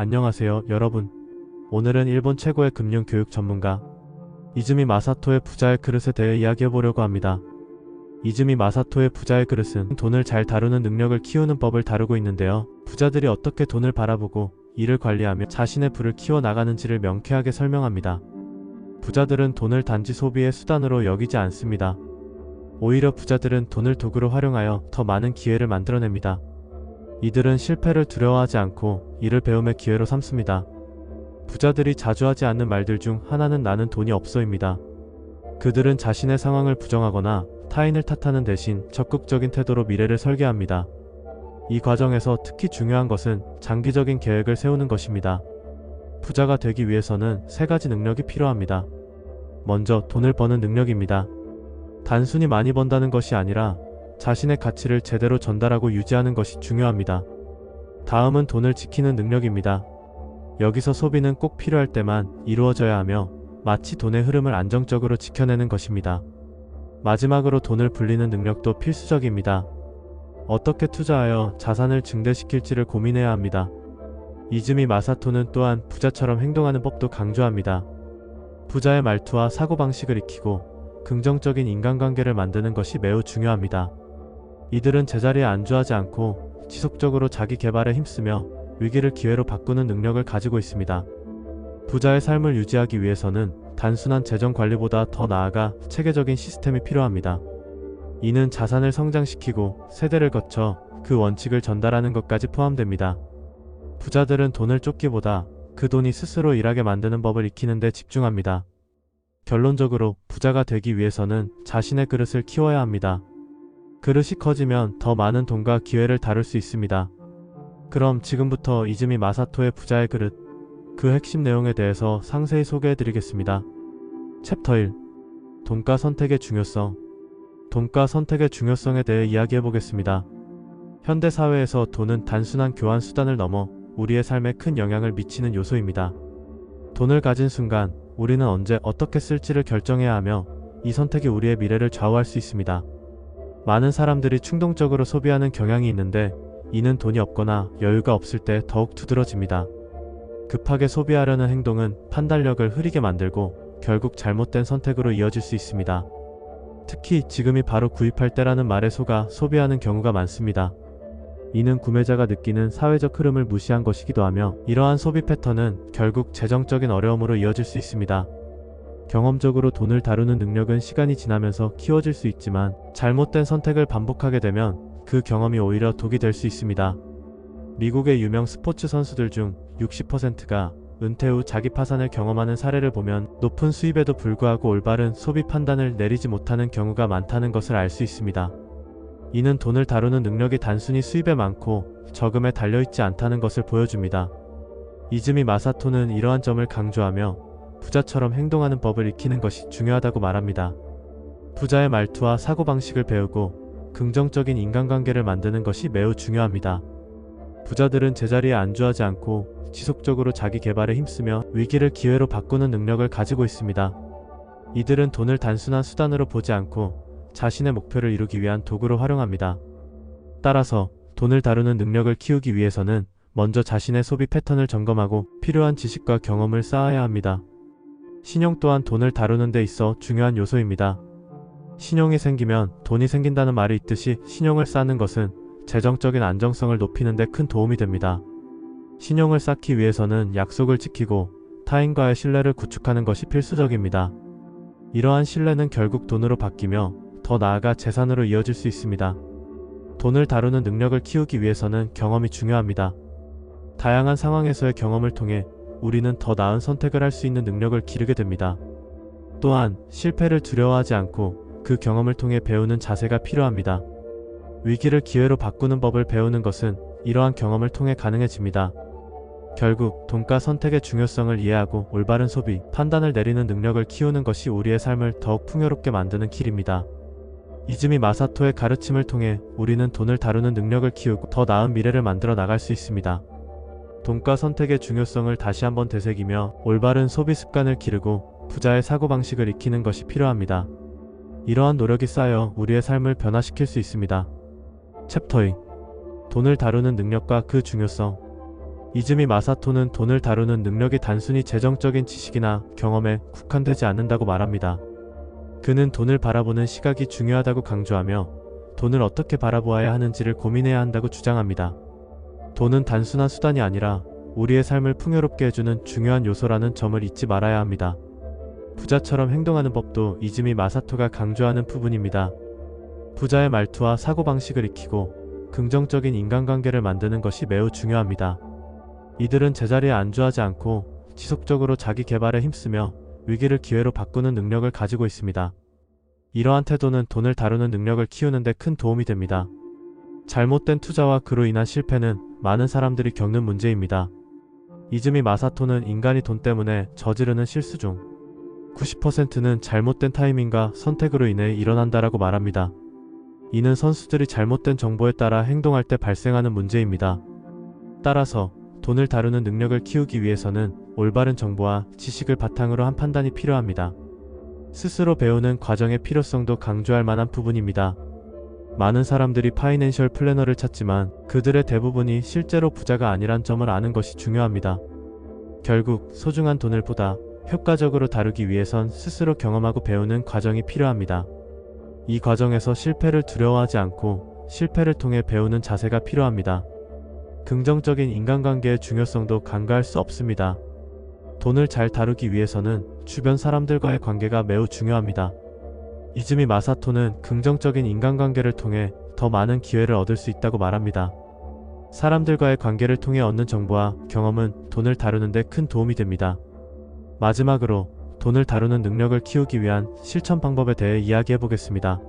안녕하세요, 여러분. 오늘은 일본 최고의 금융 교육 전문가 이즈미 마사토의 부자의 그릇에 대해 이야기해보려고 합니다. 이즈미 마사토의 부자의 그릇은 돈을 잘 다루는 능력을 키우는 법을 다루고 있는데요. 부자들이 어떻게 돈을 바라보고 이를 관리하며 자신의 부를 키워나가는지를 명쾌하게 설명합니다. 부자들은 돈을 단지 소비의 수단으로 여기지 않습니다. 오히려 부자들은 돈을 도구로 활용하여 더 많은 기회를 만들어냅니다. 이들은 실패를 두려워하지 않고 이를 배움의 기회로 삼습니다. 부자들이 자주 하지 않는 말들 중 하나는 나는 돈이 없어입니다. 그들은 자신의 상황을 부정하거나 타인을 탓하는 대신 적극적인 태도로 미래를 설계합니다. 이 과정에서 특히 중요한 것은 장기적인 계획을 세우는 것입니다. 부자가 되기 위해서는 세 가지 능력이 필요합니다. 먼저 돈을 버는 능력입니다. 단순히 많이 번다는 것이 아니라 자신의 가치를 제대로 전달하고 유지하는 것이 중요합니다. 다음은 돈을 지키는 능력입니다. 여기서 소비는 꼭 필요할 때만 이루어져야 하며 마치 돈의 흐름을 안정적으로 지켜내는 것입니다. 마지막으로 돈을 불리는 능력도 필수적입니다. 어떻게 투자하여 자산을 증대시킬지를 고민해야 합니다. 이즈미 마사토는 또한 부자처럼 행동하는 법도 강조합니다. 부자의 말투와 사고방식을 익히고 긍정적인 인간관계를 만드는 것이 매우 중요합니다. 이들은 제자리에 안주하지 않고 지속적으로 자기 개발에 힘쓰며 위기를 기회로 바꾸는 능력을 가지고 있습니다. 부자의 삶을 유지하기 위해서는 단순한 재정 관리보다 더 나아가 체계적인 시스템이 필요합니다. 이는 자산을 성장시키고 세대를 거쳐 그 원칙을 전달하는 것까지 포함됩니다. 부자들은 돈을 쫓기보다 그 돈이 스스로 일하게 만드는 법을 익히는 데 집중합니다. 결론적으로 부자가 되기 위해서는 자신의 그릇을 키워야 합니다. 그릇이 커지면 더 많은 돈과 기회를 다룰 수 있습니다. 그럼 지금부터 이즈미 마사토의 부자의 그릇, 그 핵심 내용에 대해서 상세히 소개해드리겠습니다. 챕터 1. 돈가 선택의 중요성. 돈가 선택의 중요성에 대해 이야기해보겠습니다. 현대 사회에서 돈은 단순한 교환 수단을 넘어 우리의 삶에 큰 영향을 미치는 요소입니다. 돈을 가진 순간 우리는 언제 어떻게 쓸지를 결정해야 하며 이 선택이 우리의 미래를 좌우할 수 있습니다. 많은 사람들이 충동적으로 소비하는 경향이 있는데 이는 돈이 없거나 여유가 없을 때 더욱 두드러집니다. 급하게 소비하려는 행동은 판단력을 흐리게 만들고 결국 잘못된 선택으로 이어질 수 있습니다. 특히 지금이 바로 구입할 때라는 말에 속아 소비하는 경우가 많습니다. 이는 구매자가 느끼는 사회적 흐름을 무시한 것이기도 하며 이러한 소비 패턴은 결국 재정적인 어려움으로 이어질 수 있습니다. 경험적으로 돈을 다루는 능력은 시간이 지나면서 키워질 수 있지만 잘못된 선택을 반복하게 되면 그 경험이 오히려 독이 될 수 있습니다. 미국의 유명 스포츠 선수들 중 60%가 은퇴 후 자기 파산을 경험하는 사례를 보면 높은 수입에도 불구하고 올바른 소비 판단을 내리지 못하는 경우가 많다는 것을 알 수 있습니다. 이는 돈을 다루는 능력이 단순히 수입에 많고 저금에 달려있지 않다는 것을 보여줍니다. 이즈미 마사토는 이러한 점을 강조하며 부자처럼 행동하는 법을 익히는 것이 중요하다고 말합니다. 부자의 말투와 사고방식을 배우고 긍정적인 인간관계를 만드는 것이 매우 중요합니다. 부자들은 제자리에 안주하지 않고 지속적으로 자기 개발에 힘쓰며 위기를 기회로 바꾸는 능력을 가지고 있습니다. 이들은 돈을 단순한 수단으로 보지 않고 자신의 목표를 이루기 위한 도구로 활용합니다. 따라서 돈을 다루는 능력을 키우기 위해서는 먼저 자신의 소비 패턴을 점검하고 필요한 지식과 경험을 쌓아야 합니다. 신용 또한 돈을 다루는 데 있어 중요한 요소입니다. 신용이 생기면 돈이 생긴다는 말이 있듯이 신용을 쌓는 것은 재정적인 안정성을 높이는 데 큰 도움이 됩니다. 신용을 쌓기 위해서는 약속을 지키고 타인과의 신뢰를 구축하는 것이 필수적입니다. 이러한 신뢰는 결국 돈으로 바뀌며 더 나아가 재산으로 이어질 수 있습니다. 돈을 다루는 능력을 키우기 위해서는 경험이 중요합니다. 다양한 상황에서의 경험을 통해 우리는 더 나은 선택을 할 수 있는 능력을 기르게 됩니다. 또한 실패를 두려워하지 않고 그 경험을 통해 배우는 자세가 필요합니다. 위기를 기회로 바꾸는 법을 배우는 것은 이러한 경험을 통해 가능해집니다. 결국 돈가 선택의 중요성을 이해하고 올바른 소비, 판단을 내리는 능력을 키우는 것이 우리의 삶을 더욱 풍요롭게 만드는 길입니다. 이즈미 마사토의 가르침을 통해 우리는 돈을 다루는 능력을 키우고 더 나은 미래를 만들어 나갈 수 있습니다. 돈가 선택의 중요성을 다시 한번 되새기며 올바른 소비 습관을 기르고 부자의 사고방식을 익히는 것이 필요합니다. 이러한 노력이 쌓여 우리의 삶을 변화시킬 수 있습니다. 챕터 2. 돈을 다루는 능력과 그 중요성. 이즈미 마사토는 돈을 다루는 능력이 단순히 재정적인 지식이나 경험에 국한되지 않는다고 말합니다. 그는 돈을 바라보는 시각이 중요하다고 강조하며 돈을 어떻게 바라보아야 하는지를 고민해야 한다고 주장합니다. 돈은 단순한 수단이 아니라 우리의 삶을 풍요롭게 해주는 중요한 요소라는 점을 잊지 말아야 합니다. 부자처럼 행동하는 법도 이즈미 마사토가 강조하는 부분입니다. 부자의 말투와 사고방식을 익히고 긍정적인 인간관계를 만드는 것이 매우 중요합니다. 이들은 제자리에 안주하지 않고 지속적으로 자기 개발에 힘쓰며 위기를 기회로 바꾸는 능력을 가지고 있습니다. 이러한 태도는 돈을 다루는 능력을 키우는 데 큰 도움이 됩니다. 잘못된 투자와 그로 인한 실패는 많은 사람들이 겪는 문제입니다. 이즈미 마사토는 인간이 돈 때문에 저지르는 실수 중 90%는 잘못된 타이밍과 선택으로 인해 일어난다라고 말합니다. 이는 선수들이 잘못된 정보에 따라 행동할 때 발생하는 문제입니다. 따라서 돈을 다루는 능력을 키우기 위해서는 올바른 정보와 지식을 바탕으로 한 판단이 필요합니다. 스스로 배우는 과정의 필요성도 강조할 만한 부분입니다. 많은 사람들이 파이낸셜 플래너를 찾지만 그들의 대부분이 실제로 부자가 아니란 점을 아는 것이 중요합니다. 결국 소중한 돈을 보다 효과적으로 다루기 위해선 스스로 경험하고 배우는 과정이 필요합니다. 이 과정에서 실패를 두려워하지 않고 실패를 통해 배우는 자세가 필요합니다. 긍정적인 인간관계의 중요성도 간과할 수 없습니다. 돈을 잘 다루기 위해서는 주변 사람들과의 관계가 매우 중요합니다. 이즈미 마사토는 긍정적인 인간관계를 통해 더 많은 기회를 얻을 수 있다고 말합니다. 사람들과의 관계를 통해 얻는 정보와 경험은 돈을 다루는 데 큰 도움이 됩니다. 마지막으로 돈을 다루는 능력을 키우기 위한 실천 방법에 대해 이야기해 보겠습니다.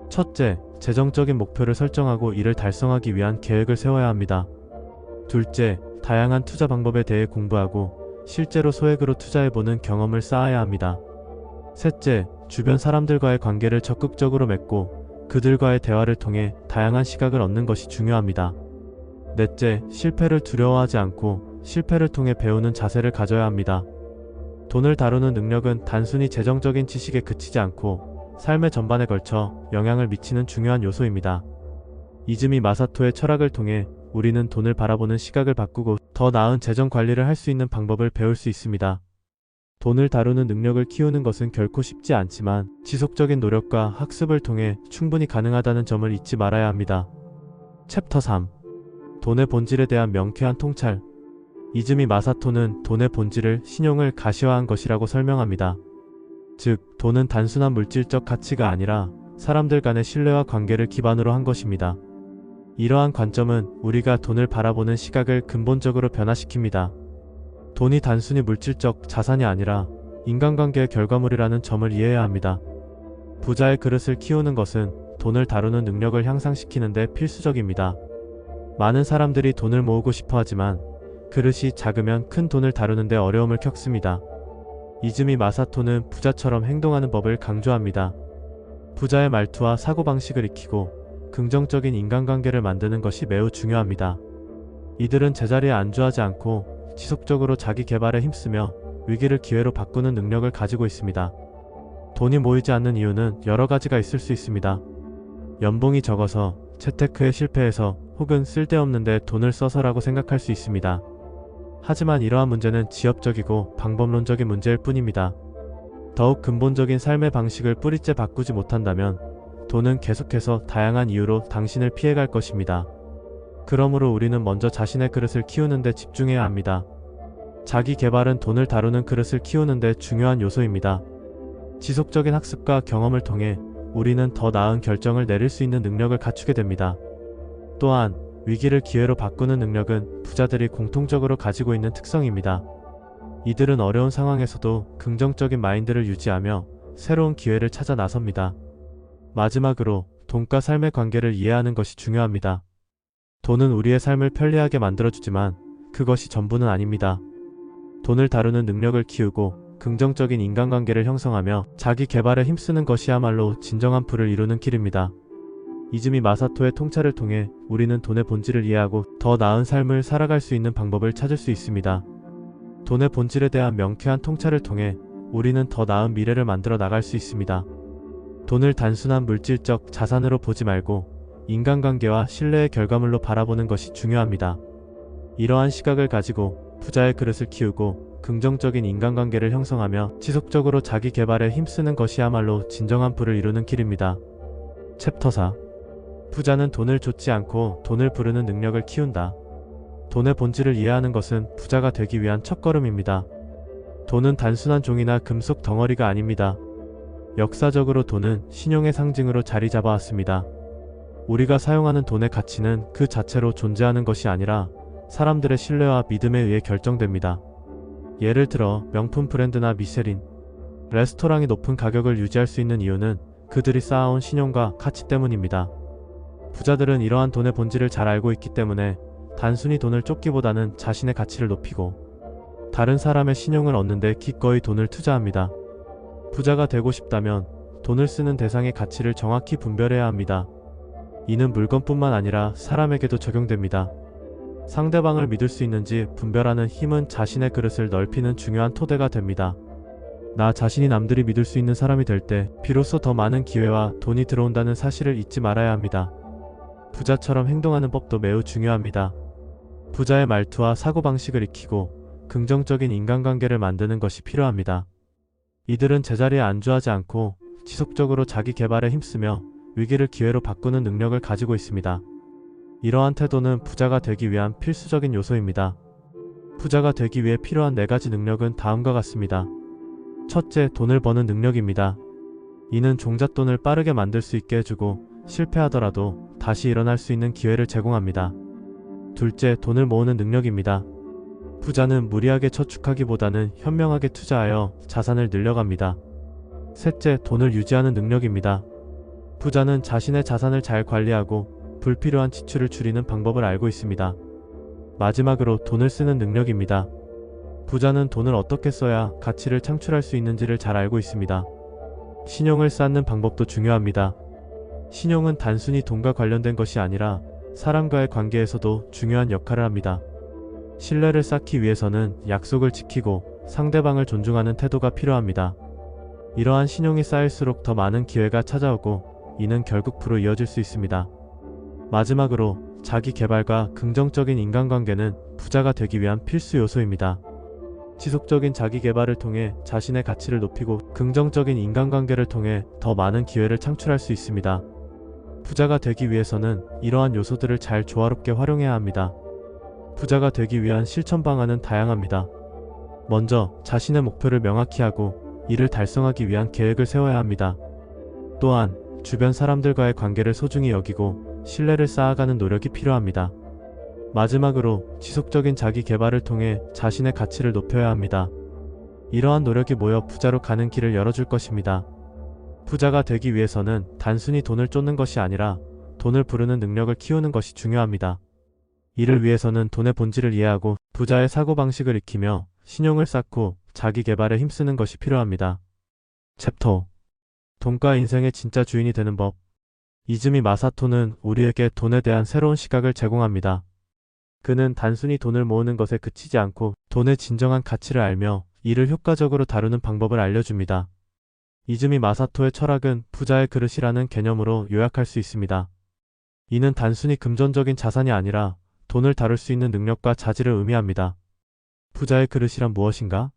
첫째, 재정적인 목표를 설정하고 이를 달성하기 위한 계획을 세워야 합니다. 둘째, 다양한 투자 방법에 대해 공부하고 실제로 소액으로 투자해보는 경험을 쌓아야 합니다. 셋째, 주변 사람들과의 관계를 적극적으로 맺고 그들과의 대화를 통해 다양한 시각을 얻는 것이 중요합니다. 넷째, 실패를 두려워하지 않고 실패를 통해 배우는 자세를 가져야 합니다. 돈을 다루는 능력은 단순히 재정적인 지식에 그치지 않고 삶의 전반에 걸쳐 영향을 미치는 중요한 요소입니다. 이즈미 마사토의 철학을 통해 우리는 돈을 바라보는 시각을 바꾸고 더 나은 재정 관리를 할 수 있는 방법을 배울 수 있습니다. 돈을 다루는 능력을 키우는 것은 결코 쉽지 않지만 지속적인 노력과 학습을 통해 충분히 가능하다는 점을 잊지 말아야 합니다. 챕터 3. 돈의 본질에 대한 명쾌한 통찰. 이즈미 마사토는 돈의 본질을 신용을 가시화한 것이라고 설명합니다. 즉, 돈은 단순한 물질적 가치가 아니라 사람들 간의 신뢰와 관계를 기반으로 한 것입니다. 이러한 관점은 우리가 돈을 바라보는 시각을 근본적으로 변화시킵니다. 돈이 단순히 물질적 자산이 아니라 인간관계의 결과물이라는 점을 이해해야 합니다. 부자의 그릇을 키우는 것은 돈을 다루는 능력을 향상시키는 데 필수적입니다. 많은 사람들이 돈을 모으고 싶어 하지만 그릇이 작으면 큰 돈을 다루는 데 어려움을 겪습니다. 이즈미 마사토는 부자처럼 행동하는 법을 강조합니다. 부자의 말투와 사고방식을 익히고 긍정적인 인간관계를 만드는 것이 매우 중요합니다. 이들은 제자리에 안주하지 않고 지속적으로 자기 개발에 힘쓰며 위기를 기회로 바꾸는 능력을 가지고 있습니다. 돈이 모이지 않는 이유는 여러 가지가 있을 수 있습니다. 연봉이 적어서, 재테크에 실패해서, 혹은 쓸데없는데 돈을 써서라고 생각할 수 있습니다. 하지만 이러한 문제는 지엽적이고 방법론적인 문제일 뿐입니다. 더욱 근본적인 삶의 방식을 뿌리째 바꾸지 못한다면 돈은 계속해서 다양한 이유로 당신을 피해갈 것입니다. 그러므로 우리는 먼저 자신의 그릇을 키우는 데 집중해야 합니다. 자기 개발은 돈을 다루는 그릇을 키우는 데 중요한 요소입니다. 지속적인 학습과 경험을 통해 우리는 더 나은 결정을 내릴 수 있는 능력을 갖추게 됩니다. 또한 위기를 기회로 바꾸는 능력은 부자들이 공통적으로 가지고 있는 특성입니다. 이들은 어려운 상황에서도 긍정적인 마인드를 유지하며 새로운 기회를 찾아 나섭니다. 마지막으로 돈과 삶의 관계를 이해하는 것이 중요합니다. 돈은 우리의 삶을 편리하게 만들어주지만 그것이 전부는 아닙니다. 돈을 다루는 능력을 키우고 긍정적인 인간관계를 형성하며 자기 개발에 힘쓰는 것이야말로 진정한 부를 이루는 길입니다. 이즈미 마사토의 통찰을 통해 우리는 돈의 본질을 이해하고 더 나은 삶을 살아갈 수 있는 방법을 찾을 수 있습니다. 돈의 본질에 대한 명쾌한 통찰을 통해 우리는 더 나은 미래를 만들어 나갈 수 있습니다. 돈을 단순한 물질적 자산으로 보지 말고 인간관계와 신뢰의 결과물로 바라보는 것이 중요합니다. 이러한 시각을 가지고 부자의 그릇을 키우고 긍정적인 인간관계를 형성하며 지속적으로 자기 개발에 힘쓰는 것이야말로 진정한 부를 이루는 길입니다. 챕터 4. 부자는 돈을 좇지 않고 돈을 부르는 능력을 키운다. 돈의 본질을 이해하는 것은 부자가 되기 위한 첫걸음입니다. 돈은 단순한 종이나 금속 덩어리가 아닙니다. 역사적으로 돈은 신용의 상징으로 자리 잡아왔습니다. 우리가 사용하는 돈의 가치는 그 자체로 존재하는 것이 아니라 사람들의 신뢰와 믿음에 의해 결정됩니다. 예를 들어 명품 브랜드나 미쉐린, 레스토랑이 높은 가격을 유지할 수 있는 이유는 그들이 쌓아온 신용과 가치 때문입니다. 부자들은 이러한 돈의 본질을 잘 알고 있기 때문에 단순히 돈을 쫓기보다는 자신의 가치를 높이고 다른 사람의 신용을 얻는 데 기꺼이 돈을 투자합니다. 부자가 되고 싶다면 돈을 쓰는 대상의 가치를 정확히 분별해야 합니다. 이는 물건뿐만 아니라 사람에게도 적용됩니다. 상대방을 믿을 수 있는지 분별하는 힘은 자신의 그릇을 넓히는 중요한 토대가 됩니다. 나 자신이 남들이 믿을 수 있는 사람이 될 때 비로소 더 많은 기회와 돈이 들어온다는 사실을 잊지 말아야 합니다. 부자처럼 행동하는 법도 매우 중요합니다. 부자의 말투와 사고방식을 익히고 긍정적인 인간관계를 만드는 것이 필요합니다. 이들은 제자리에 안주하지 않고 지속적으로 자기 개발에 힘쓰며 위기를 기회로 바꾸는 능력을 가지고 있습니다. 이러한 태도는 부자가 되기 위한 필수적인 요소입니다. 부자가 되기 위해 필요한 4가지 능력은 다음과 같습니다. 첫째, 돈을 버는 능력입니다. 이는 종잣돈을 빠르게 만들 수 있게 해주고 실패하더라도 다시 일어날 수 있는 기회를 제공합니다. 둘째, 돈을 모으는 능력입니다. 부자는 무리하게 저축하기보다는 현명하게 투자하여 자산을 늘려갑니다. 셋째, 돈을 유지하는 능력입니다. 부자는 자신의 자산을 잘 관리하고 불필요한 지출을 줄이는 방법을 알고 있습니다. 마지막으로 돈을 쓰는 능력입니다. 부자는 돈을 어떻게 써야 가치를 창출할 수 있는지를 잘 알고 있습니다. 신용을 쌓는 방법도 중요합니다. 신용은 단순히 돈과 관련된 것이 아니라 사람과의 관계에서도 중요한 역할을 합니다. 신뢰를 쌓기 위해서는 약속을 지키고 상대방을 존중하는 태도가 필요합니다. 이러한 신용이 쌓일수록 더 많은 기회가 찾아오고 이는 결국 부로 이어질 수 있습니다. 마지막으로 자기 개발과 긍정적인 인간관계는 부자가 되기 위한 필수 요소입니다. 지속적인 자기 개발을 통해 자신의 가치를 높이고 긍정적인 인간관계를 통해 더 많은 기회를 창출할 수 있습니다. 부자가 되기 위해서는 이러한 요소들을 잘 조화롭게 활용해야 합니다. 부자가 되기 위한 실천 방안은 다양합니다. 먼저 자신의 목표를 명확히 하고 이를 달성하기 위한 계획을 세워야 합니다. 또한 주변 사람들과의 관계를 소중히 여기고 신뢰를 쌓아가는 노력이 필요합니다. 마지막으로 지속적인 자기 개발을 통해 자신의 가치를 높여야 합니다. 이러한 노력이 모여 부자로 가는 길을 열어줄 것입니다. 부자가 되기 위해서는 단순히 돈을 쫓는 것이 아니라 돈을 부르는 능력을 키우는 것이 중요합니다. 이를 위해서는 돈의 본질을 이해하고 부자의 사고방식을 익히며 신용을 쌓고 자기 개발에 힘쓰는 것이 필요합니다. 챕터 5. 돈과 인생의 진짜 주인이 되는 법. 이즈미 마사토는 우리에게 돈에 대한 새로운 시각을 제공합니다. 그는 단순히 돈을 모으는 것에 그치지 않고 돈의 진정한 가치를 알며 이를 효과적으로 다루는 방법을 알려줍니다. 이즈미 마사토의 철학은 부자의 그릇이라는 개념으로 요약할 수 있습니다. 이는 단순히 금전적인 자산이 아니라 돈을 다룰 수 있는 능력과 자질을 의미합니다. 부자의 그릇이란 무엇인가?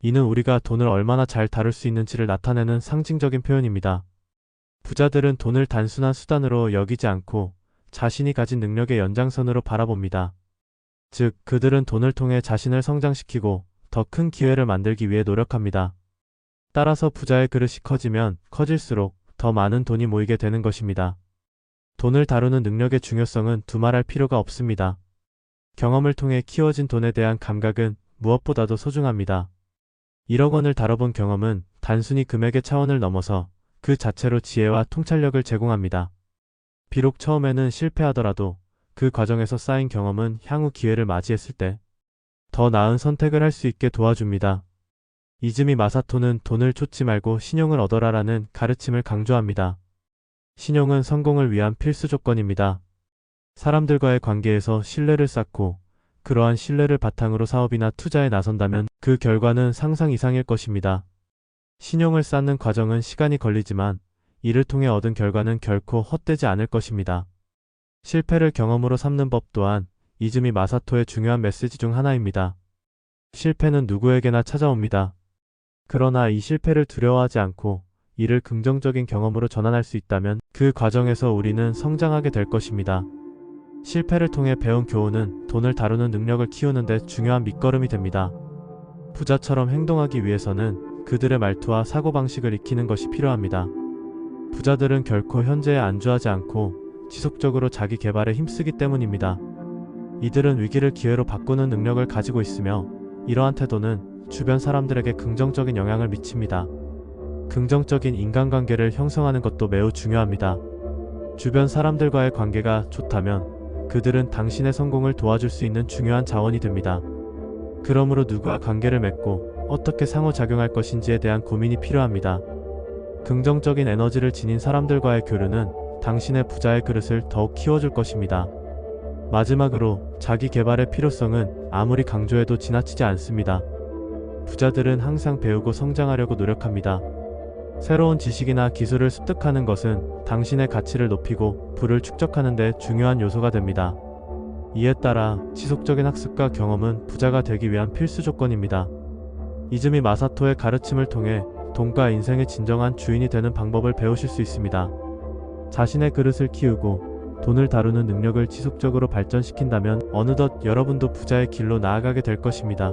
이는 우리가 돈을 얼마나 잘 다룰 수 있는지를 나타내는 상징적인 표현입니다. 부자들은 돈을 단순한 수단으로 여기지 않고 자신이 가진 능력의 연장선으로 바라봅니다. 즉, 그들은 돈을 통해 자신을 성장시키고 더 큰 기회를 만들기 위해 노력합니다. 따라서 부자의 그릇이 커지면 커질수록 더 많은 돈이 모이게 되는 것입니다. 돈을 다루는 능력의 중요성은 두말할 필요가 없습니다. 경험을 통해 키워진 돈에 대한 감각은 무엇보다도 소중합니다. 1억 원을 다뤄본 경험은 단순히 금액의 차원을 넘어서 그 자체로 지혜와 통찰력을 제공합니다. 비록 처음에는 실패하더라도 그 과정에서 쌓인 경험은 향후 기회를 맞이했을 때 더 나은 선택을 할 수 있게 도와줍니다. 이즈미 마사토는 돈을 쫓지 말고 신용을 얻어라라는 가르침을 강조합니다. 신용은 성공을 위한 필수 조건입니다. 사람들과의 관계에서 신뢰를 쌓고 그러한 신뢰를 바탕으로 사업이나 투자에 나선다면 그 결과는 상상 이상일 것입니다. 신용을 쌓는 과정은 시간이 걸리지만 이를 통해 얻은 결과는 결코 헛되지 않을 것입니다. 실패를 경험으로 삼는 법 또한 이즈미 마사토의 중요한 메시지 중 하나입니다. 실패는 누구에게나 찾아옵니다. 그러나 이 실패를 두려워하지 않고 이를 긍정적인 경험으로 전환할 수 있다면 그 과정에서 우리는 성장하게 될 것입니다. 실패를 통해 배운 교훈은 돈을 다루는 능력을 키우는 데 중요한 밑거름이 됩니다. 부자처럼 행동하기 위해서는 그들의 말투와 사고방식을 익히는 것이 필요합니다. 부자들은 결코 현재에 안주하지 않고 지속적으로 자기 개발에 힘쓰기 때문입니다. 이들은 위기를 기회로 바꾸는 능력을 가지고 있으며 이러한 태도는 주변 사람들에게 긍정적인 영향을 미칩니다. 긍정적인 인간관계를 형성하는 것도 매우 중요합니다. 주변 사람들과의 관계가 좋다면 그들은 당신의 성공을 도와줄 수 있는 중요한 자원이 됩니다. 그러므로 누구와 관계를 맺고 어떻게 상호작용할 것인지에 대한 고민이 필요합니다. 긍정적인 에너지를 지닌 사람들과의 교류는 당신의 부자의 그릇을 더욱 키워줄 것입니다. 마지막으로 자기 개발의 필요성은 아무리 강조해도 지나치지 않습니다. 부자들은 항상 배우고 성장하려고 노력합니다. 새로운 지식이나 기술을 습득하는 것은 당신의 가치를 높이고 부를 축적하는 데 중요한 요소가 됩니다. 이에 따라 지속적인 학습과 경험은 부자가 되기 위한 필수 조건입니다. 이즈미 마사토의 가르침을 통해 돈과 인생의 진정한 주인이 되는 방법을 배우실 수 있습니다. 자신의 그릇을 키우고 돈을 다루는 능력을 지속적으로 발전시킨다면 어느덧 여러분도 부자의 길로 나아가게 될 것입니다.